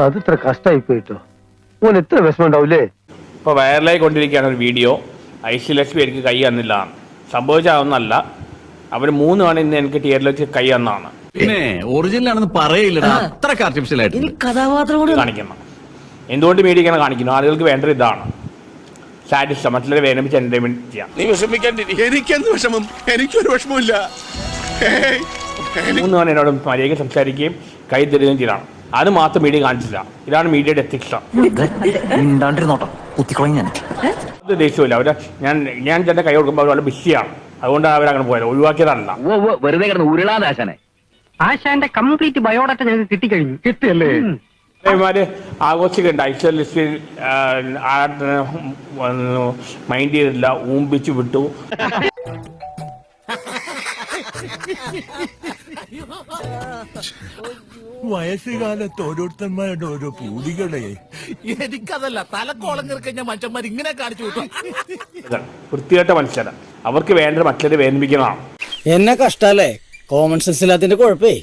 അത് ഇത്ര കഷ്ടമായി പോയിട്ടോ. ഓൻ എത്ര വിഷമം ഉണ്ടാവൂലേ. ഇപ്പൊ വൈറലായി കൊണ്ടിരിക്കുകയാണ് ഒരു വീഡിയോ. ഐശ്വര്യലക്ഷ്മി എനിക്ക് കൈ തന്നില്ല, സംഭവിച്ചാവുന്നല്ല. അവർ 3 തവണ ഇന്ന് എനിക്ക് തിയേറ്ററിൽ വെച്ച് കൈ തന്നാണ്. പിന്നെ ഒറിജിനൽ ആണെന്ന് പറയില്ല, അത്രക്ക് ആർട്ടിഫിഷ്യൽ ആയിട്ട് കാണിക്കണം. എന്തുകൊണ്ട് മീഡിയ ഇങ്ങനെ കാണിക്കുന്നു? ആളുകൾക്ക് വേണ്ടത് ഇതാണ്, സാറ്റിസ്ഫൈ, മറ്റുള്ളവരെ വേദനിപ്പിച്ച് എന്റർടൈൻമെന്റ് ചെയ്യാം. നീ വിഷമിക്കാണ്ടിരിക്കും. എനിക്കെന്ത് വിഷമം? എനിക്കൊരു വിഷമമില്ല. 3 തവണ എന്നോട് മര്യാദയ്ക്ക് സംസാരിക്കുകയും കൈ തരുകയും ചെയ്താണ്. അത് മാത്രം മീഡിയ കാണിച്ചില്ല. ഇതാണ് മീഡിയയുടെ എത്തിക്സ്. ദേഷ്യമില്ല. അവര് ഞാൻ ചേട്ടൻ കൈ കൊടുക്കുമ്പോൾ അവർ വളരെ ബിസിയാണ്, അതുകൊണ്ടാണ് അവരങ്ങനെ പോയത്. ഒഴിവാക്കിയതല്ല. വെറുതെ കിടന്ന് ഉരുളാതെ ആശാനെ. ആശാന്റെ കംപ്ലീറ്റ് ബയോഡാറ്റ ഞങ്ങൾക്ക് കിട്ടിക്കഴിഞ്ഞു. കിട്ടിയല്ലേ? അതേമാതിരി ആഘോഷിക്കുന്നുണ്ട്. ഐശ്വര്യ മൈൻഡ് ചെയ്തില്ല, ഊമ്പിച്ചു വിട്ടു. വയസ്സുകാലത്ത് ഓരോരുത്തന്മാരുടെ ഓരോ പൂതികളെ. എനിക്കതല്ല, തലക്കോളം കിറക്കഞ്ഞ മനുഷ്യന്മാർ ഇങ്ങനെ കാണിച്ചു വിട്ടു. വൃത്തികെട്ട മനുഷ്യരാണ്. അവർക്ക് വേണ്ടത് മറ്റുള്ളവരെ വേദനിപ്പിക്കുന്നതാണ്. എന്നെ കഷ്ടല്ലേ, കോമൺ സെൻസ് ഇല്ലാത്തതിന്റെ കുഴപ്പേ.